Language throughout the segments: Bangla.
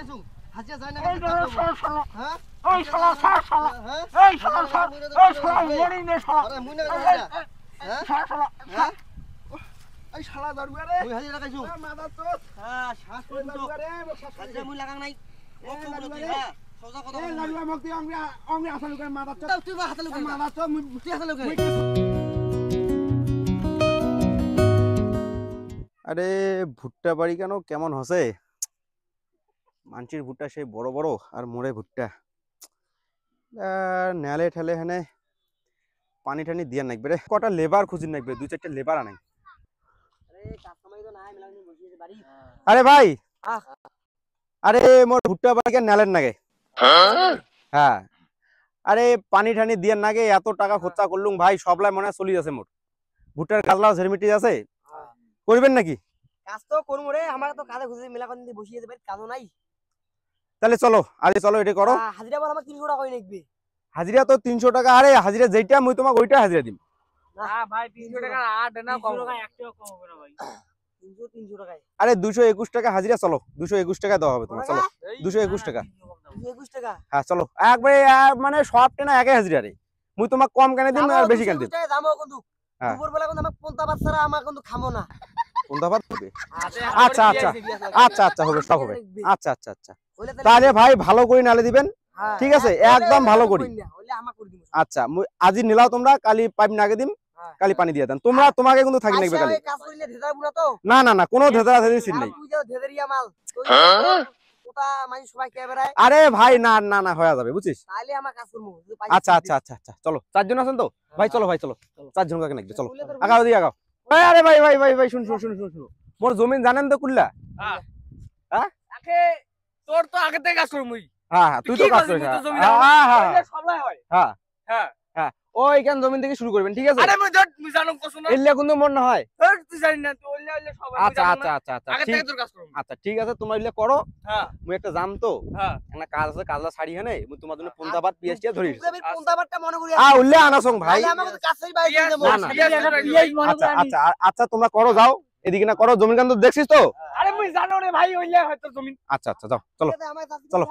হাজিয়া যায় না এই শালা হ্যাঁ এই শালা এই শালা মরি নে শালা আরে মুই না হ্যাঁ শালা হ্যাঁ এই শালা দরবার রে মুই হাজিয়া লাগাইছু মাদা তো হ্যাঁ শ্বাস করে দিছো হাজিয়া মুই লাগাং নাই ও কম বলতি হ্যাঁ সোজা কথা এই লাগলা মক্তি অংরি আসল করে মাদা তো তুই হাতে লগে মাদা তো তুই হাতে লগে আরে ভুট্টা বাড়ি কেন কেমন হসে মানচির ভুট্টা সেই বড় বড় আর মোড়ে ভুট্টা নেলে ঠেলে হেনে পানি টানি দিয়া নাকবে রে কটা লেবার খুঁজিন নাকবে দুই চারটা লেবার আনাই আরে কাস্টমার তো নাই মেলানি বসিয়ে বাড়ি আরে ভাই আরে মোর ভুট্টা বাড়ি কে নেলেন নাগে হ্যাঁ আরে পানি টানি দিয়া নাগে এত টাকা খরচা করলুম ভাই সবলাই মনে চলি আছে মোর ভুট্টার কাজলাও ঝেরমিটি আছে করবেন নাকি কাজ তো করব রে আমার তো কাজে খুঁজে মেলা কোন দিয়ে বসিয়ে দেবে কাজও নাই তাহলে চলো আজ চলো এটা করো হাজিরা বল আমার 300 টাকা কই নাকবে হাজিরা তো 300 টাকা আরে হাজিরা যেটা মুই তোমাক ওইটা হাজিরা দিম না ভাই 300 টাকা আট না কম 300 টাকা 1 টাকা কম হবে না ভাই 300 টাকায় আরে 221 টাকা হাজিরা চলো 221 টাকা দেওয়া হবে তোমার চলো 221 টাকা 221 টাকা হ্যাঁ চলো একবারে মানে সব টেনা একই হাজিরা রে মুই তোমাক কম কেন দিম আর বেশি কেন দিম দামও কিন্তু দুপুর বেলা কিন্তু আমাক পন্তা ভাত ছাড়া আমাক কিন্তু খামো না পন্তা ভাত হবে আচ্ছা আচ্ছা আচ্ছা আচ্ছা হবে সব হবে আচ্ছা আচ্ছা আচ্ছা তাহলে ভাই ভালো করে নালে দিবেন ঠিক আছে একদম ভালো করি আচ্ছা মুই আজি নিলাও তোমরা কালি পাইপ নাগে দিম কালি পানি দিয়ে দেন তোমরা তোমাকে কিন্তু থাকি লাগবে কালি কাজ কইলে ধেদার বুনা তো না না না কোনো ধেদরা ধেদি সিন নাই তুই যাও ধেদরিয়া মাল ওটা মানে সবাই কে বেরায় আরে ভাই না না না হয়ে যাবে বুঝছিস তাইলে আমার কাজ করব আচ্ছা আচ্ছা আচ্ছা আচ্ছা চলো চারজন আছেন তো ভাই চলো চারজন কাকে নাকবে চলো আগাও দিয়ে আগাও আরে ভাই ভাই ভাই ভাই শুন শুন শুন শুন মোর জমিন জানেন তো কুল্লা হ্যাঁ আগে তোর তো আগে থেকে কাজ করব মুই হ্যাঁ তুই তো কাজ করিস হ্যাঁ হ্যাঁ সবলাই হয় হ্যাঁ হ্যাঁ হ্যাঁ ওই কেন জমিন থেকে শুরু করবেন ঠিক আছে আরে মুই জানো কছ না এলে কিন্তু মন না হয় তুই জানি না তুই ওইলে সবাই আচ্ছা আচ্ছা আচ্ছা আচ্ছা আগে থেকে তোর কাজ করব আচ্ছা ঠিক আছে তোমরা ইলে করো হ্যাঁ মুই একটা জাম তো হ্যাঁ একটা কাজ আছে কাজলা শাড়ি হেনে মুই তোমার জন্য পন্তা ভাত পিয়াজ টিয়া ধরিস পন্তা ভাতটা মনে করি উল্লে আনাসং ভাই আমাকে তো কাছেই বাইরে দিয়ে দেব না, না। আচ্ছা আচ্ছা আচ্ছা তোমরা করো যাও এদিকে না করো জমিন কান তো দেখছিস তো আরে মুই জানো রে ভাই ওইলে হয়তো জমি আচ্ছা আচ্ছা যাও চলো চলো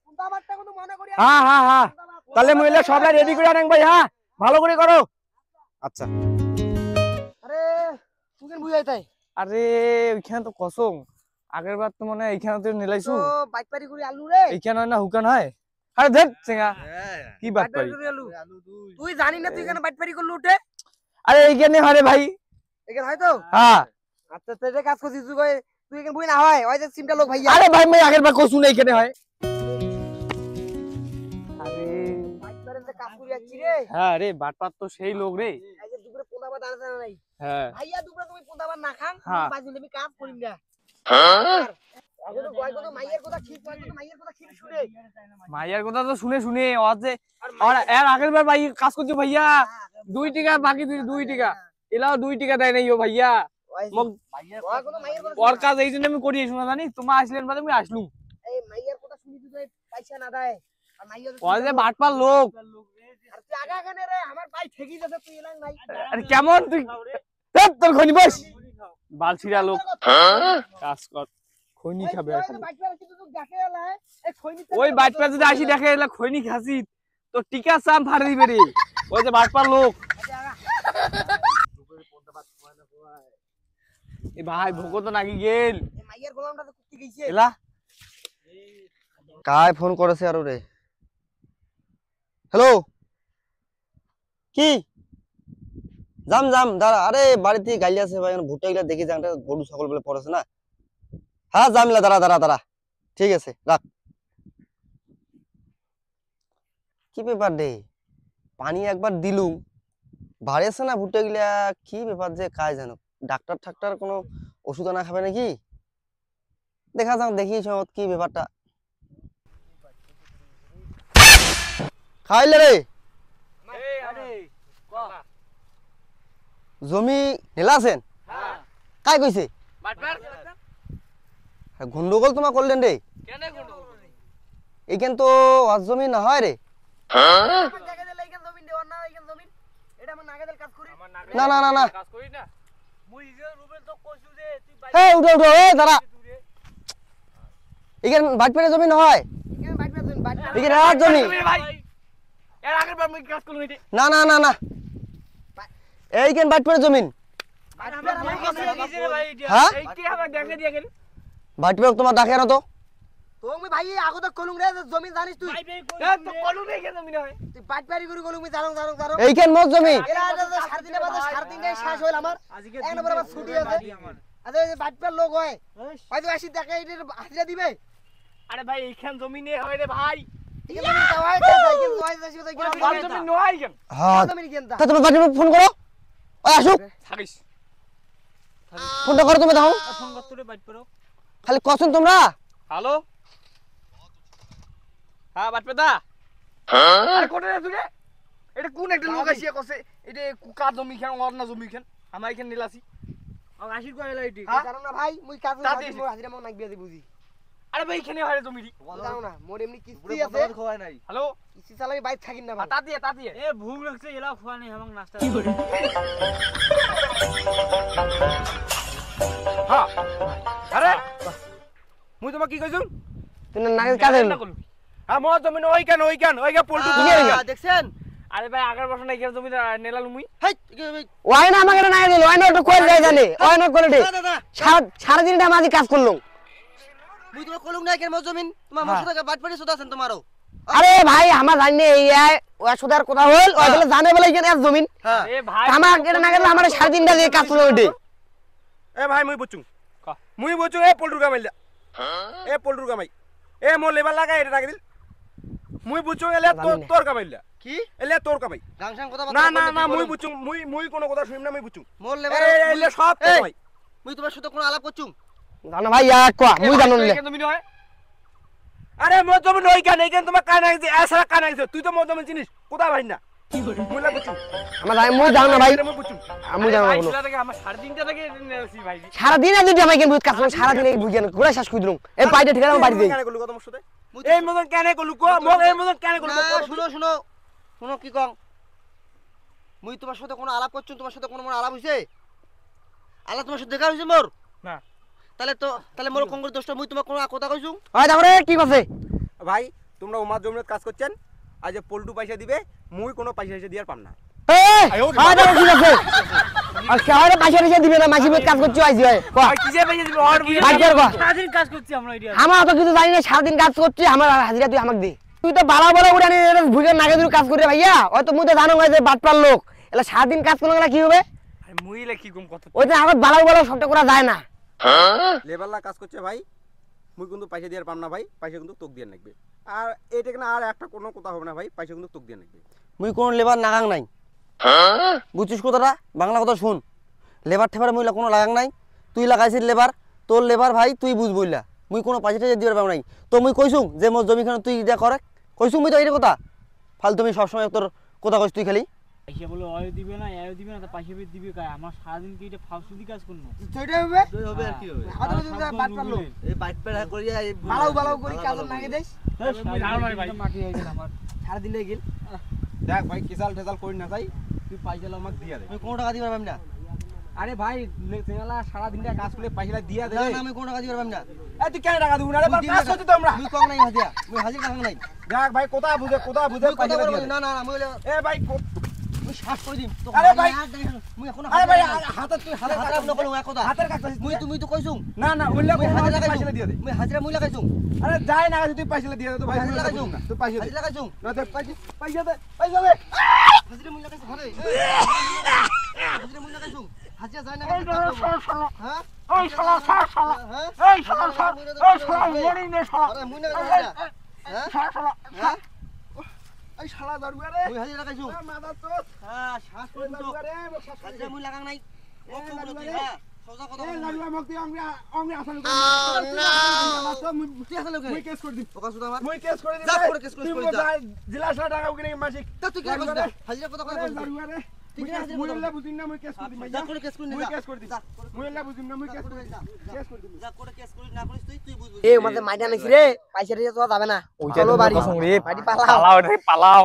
পন্তা ভাতটা কিন্তু মনে করি হ্যাঁ হ্যাঁ হ্যাঁ তাহলে মুই ইলে সবলাই রেডি করে আনেন ভাই হ্যাঁ ভালো করে করো আচ্ছা আরে তুই কেন বুঝাই তাই আরে ওইখানে তো কসম আগের বার তো মনে এইখানে তো নিলাইছু তো বাইক পারি করি আলু রে এইখানে না হুকান হয় আরে দেখ সিঙ্গা কি বাত পারি তুই জানি না তুই কেন বাইক পারি করলু উঠে আরে এইখানে হয় রে ভাই এখানে হয় তো হ্যাঁ আচ্ছা তুই কাজ করছিস তুই এখানে বুঝি না হয় ওই যে সিমটা লোক ভাইয়া আরে ভাই মই আগের বার কসু না এইখানে হয় আরে বাইক পারে যে কাজ করি যাচ্ছি রে হ্যাঁ রে বাটপাত তো সেই লোক রে এই যে দুপুরে পন্তা ভাত আনছ না নাই হ্যাঁ ভাইয়া দুপুরে তুমি পন্তা ভাত না খান হ্যাঁ। বাজুলে আমি কাজ করিম না হ্যাঁ আগের কয় কথা মাইয়ের কথা ঠিক কয় কথা মাইয়ের কথা ঠিক শুনে মাইয়ার কথা তো শুনে শুনে ওর যে আর এর আগের বার ভাই কাজ করছো ভাইয়া 2 টাকা বাকি দিই 2 টাকা এলাও 2 টাকা দেয় নাই ও ভাইয়া মগ কয় কথা মাইয়ের কথা ওর কাজ এই জন্য আমি করি শোনা জানি তোমার আসলেন বাদে আমি আসলুম এই মাইয়ের কথা শুনি তুই পয়সা না দেয় আর মাইয়ের ওর যে বাটপার লোক আর তুই আগা এখানে রে আমার ভাই ঠেকি যাচ্ছে তুই এলাং নাই আরে কেমন তুই তোর খনি বস বালছিরা লোক কাজ কর খনি খাবে এখন বাইক পারে কিন্তু তুই দেখে এলা এই খইনি ওই বাটপার যদি আসি দেখে এলা খনি খাসি তো টিকা চাম ফাড়ে দিবে রে ওই যে বাটপার লোক এ ভাই ভোগ তো নাকি গেল এই মাইয়ের গোলামটা তো কুত্তি গইছে এলা কায় ফোন করেছে আরো রে হ্যালো কি যাম যাম দাঁড়া আরে বাড়িতে গাইলি আছে ভাই ভুট্টা গিলা দেখি যাংটা গরু ছাগল বলে পড়েছে না হ্যাঁ যামিলা দাঁড়া দাঁড়া দাঁড়া ঠিক আছে রাখ কি ব্যাপার রে পানি একবার দিলুম বাড়েছে না ভুট্টা গিলা কি ব্যাপার যে কাজ জানো ডাক্তার ঠাক্তার কোনো ওষুধ আনা খাবে নাকি দেখা যাক দেখি সব কি ব্যাপারটা খাইলে রে জমি নেলাছেন কাই কইছে গন্ডগোল তোমার করলেন রে এইখান তো ওয়াজ জমি না হয় রে জায়গা দিলে এইখান জমিন দেওয়ার না এইখান জমিন এটা আমার নাগাদের কাজ করি না না না না কাজ করি না মুই যে রুবেল তো কইছু যে তুই এই উঠো উঠো এই দাঁড়া এখানে বাটপাড়া জমি নহয় এখানে আর জমি ভাই এর আগের বার মুই কাজ করলাম এটি না না না না এইখানে বাটপাড়া জমিন হ্যাঁ এই কি হবে দেখে দিয়ে গেল বাটপাড়া তোমার ডাকে না তো তুমি ভাই আগতে কলুম রে জমি জানিস তুই তো কলু নেই কেন জমি না হয় তুই বাটপারি করে কলুম জানো জানো জানো এইখানে মোর জমি এরা সার দিনে বাদে সার দিনে শেষ হইল আমার এক নম্বর আমার ছুটি আছে আরে বাটপার লোক হয় হয়তো আসি দেখে এর হাজিরা দিবে আরে ভাই এইখান জমি নেই হয় রে ভাই এখানে জমি দেওয়া হয় তাই কিন্তু নয় যাসি তো আমার জমি নয় কেন হ্যাঁ জমি কেনতা তা তুমি বাটপাড়া ফোন করো ওই আসুক থাকিস ফোনটা করো তুমি দাও ফোন করতে রে বাইট করো খালি কখন তোমরা হ্যালো হ্যাঁ বাটপেদা আরে কোটে রে তুই এটা কোন একটা লোক আসিয়া কছে এটা কার জমি খান ওর না জমি খান আমার এখানে নিলাসি আর আশির কইলা এটি জানো না ভাই মুই কাজ তা করছি দিস। মোর হাজিরা মন নাকবিয়া দি বুঝি আরে ভাই এখানে হয় জমি জানো না মোর এমনি কিস্তি আছে হ্যালো কিস্তি চালাই বাইক থাকিন না ভাই তা দিয়ে এ ভুল লাগছে এলা খোয়া নেই আমাক নাস্তা হ্যাঁ আরে মুই তোমাক কি কইছুন তুমি নাকে কাজ হইলো আর মোর জমি ওই কেন পল্টু দেখছেন আরে ভাই আগের বছর না এখানে জমি নেলাল মুই হেই ওই না আমাকে না দিল ওই না একটু কইল যায় জানি ওই না কোয়ালিটি সারা দিনটা আমি কাজ করলাম মুই তোমার কলুম না কেন মোর জমিন তোমার মোর সাথে বাটপারি সুদ আছেন তোমারও আরে ভাই আমার জানি এই ওই সুদার কথা হল ওই বলে জানে বলে এখানে এক জমিন হ্যাঁ এ ভাই আমার এটা না গেলে আমার সারা দিনটা দিয়ে কাজ করলাম ওইটি এ ভাই মুই বুঝছুং এ পল্টুর কামাইলা এ পল্টুর কামাই এ মোর লেবার লাগা এটা রাখি দিল মুই বুঝছুং এলে তোর কামাইলা কি এলে তোর কামাই গাংসাং কথা না না না মুই বুঝছুং মুই কোনো কথা শুনিম না মুই বুঝছুং মোর এ লেবার এলে সব তোর কামাই মুই তোমার সাথে কোনো আলাপ করছুম জানো ভাই এক কোয়া মুই জানো না এখানে জমি নয় আরে মোর জমি নই কেন এইখানে তোমার কান আইছে এছাড়া কান আইছে তুই তো মোর জমি চিনিস কোথায় ভাই না মুইলা বুঝছুং আমার জানি মুই জানো না ভাই মুই বুঝছুং আমি জানো না কোনো থেকে আমার 3.5টা থেকে নেছি ভাই সারা দিন যদি আমি কেন কাজ করলাম সারা দিন বুঝি না ঘুরে শেষ করে দিলাম এই বাইরে ঠিক আছে বাড়ি দেই কেন কলু তোমার সাথে এই মতন কেন কলু কো মোর এই মতন কেন কলু না শুনো শুনো শুনো কি কং মুই তোমার সাথে কোনো আলাপ করছুম তোমার সাথে কোনো মোর আলাপ হইছে আলাপ তোমার সাথে দেখা হইছে মোর না তাহলে মোর কঙ্গর দোষটা মুই তোমার কোনো কথা কইছুম ওই তারপরে কি করছে ভাই তোমরা উমার জমিতে কাজ করছেন আজ পল্টু পয়সা দিবে মুই কোনো পয়সা এসে দিয়ার পাম না এই হয় তারপরে ঠিক আছে আর কেউরে পয়সা দিছে দিবে না মাঝি কাজ করছি আইছি হয় কোয়া কি যে ভাই দিবি অর বুঝে বাজার কোয়া সারাদিন কাজ করছি আমরা এটা আমার তো কিছু জানি না সারাদিন কাজ করছি আমার হাজিরা তুই আমাকে দে তুই তো বালা বালা উড়ানি ভুগে নাগে ধরে কাজ করে ভাইয়া হয়তো মুই তো জানো যে বাটপার লোক এলা সারাদিন কাজ করলে কি হবে আরে মুইলে কি কম কত ওই যে আমার বালা বালা সবটা করা যায় না লেবারলা কাজ করছে ভাই মুই কিন্তু পয়সা দিয়ার পাম না ভাই পয়সা কিন্তু তোক দিয়ে লাগবে আর এটা কেন আর একটা কোনো কথা হবে না ভাই পয়সা কিন্তু তোক দিয়ে লাগবে মুই কোন লেবার নাগাং নাই বুঝছিস কথাটা বাংলা কথা শুন লেবার ঠেবার মুইলা কোনো লাগাং নাই তুই লাগাইছিস লেবার তোর লেবার ভাই তুই বুঝ বইলা মুই কোনো পয়সা টাইসা দিবার পাব নাই তো মুই কইছুং যে মোর জমিখানে তুই যা করে কইছুং মুই তো এই কথা ফাল তুমি সবসময় তোর কথা কইছ তুই খালি পয়সা বলে অয় দিবে না এও দিবে না তা পয়সা দিবে কায় আমার সারাদিন কি এটা ফাউসুদি কাজ করনো সেটাই হবে তুই হবে আর কি হবে আদর যদি বাটপার লোক এই বাইট পেড়া করিয়া এই বালাও বালাও করি কাজ নাগে দেশ মাটি হয়ে গেল আমার সারা দিন গেল দেখ ভাই কেসাল টেসাল করি না যাই তুই পয়সা আমাকে দিয়া দে আমি কোনো টাকা দিবার পাম না আরে ভাই তেলা সারা দিনটা কাজ করে পয়সা দিয়া দে না না আমি কোনো টাকা দিবার পাম না এ তুই কেন টাকা দিবি না রে কাজ করছিস তো আমরা মুই কম নাই হাজিরা মুই হাজিরা টাকা নাই দেখ ভাই কোথায় বুঝে মুই কথা পয়সা বলবো দিয়া না না না মুই এ ভাই মুই শ্বাস করে দিম তো আরে ভাই, মুই এখন আরে ভাই হাতে তুই হাতে হাজিরা না করলো এক কথা হাতের কাজ মুই তুমি তো কইছুম না না উল্লেখ মুই হাজিরা পয়সা লাগাইছুম দিয়ে দে মুই হাজিরা মুই লাগাইছুম আরে যাই না তুই পয়সা দিয়ে দে তো ভাই হাজিরা লাগাইছুম তুই পয়সা দে হাজিরা লাগাইছুম না তুই পয়সা দে পয়সা দে হাজিরা মুই লাগাইছুম ঘরে হাজিরা মুই লাগাইছুম হাজিরা যায় না হ্যাঁ ওই শালা শালা হ্যাঁ এই শালা ওই শালা মরি নে শালা আরে মুই না হাজিরা হ্যাঁ শালা হ্যাঁ এই শালা দরবার রে মুই হাজিরা লাগাইছুম মাথা তো হ্যাঁ শ্বাস করে দিম তো রে হাজিরা মুই লাগাং নাই ও তো বলতি হ্যাঁ সোজা কথা এই লাগলা মক্তি অঙ্গে আসান তুই আসলে মুই কেস করে দিম ওকা সুদা আমার মুই কেস করে দিম যা করে কেস করে যা জেলা সারা টাকা ওখানে মাসিক তা তুই কি করছিস হাজিরা কথা কথা বলছিস দরবার রে তুই কি হাজিরা মুই কথা এলা বুঝিন না মুই কেস করে দিম যা করে কেস করে মুই যা কেস করে দিম মুই এলা বুঝিন না মুই কেস করে দিম কেস করে দিম যা করে কেস করিস না করিস তুই বুঝবি এ মাঝে মাইটা নাকি রে পয়সা দিয়ে তো যাবে না চলো বাড়ি কসম রে বাড়ি পালাও পালাও রে পালাও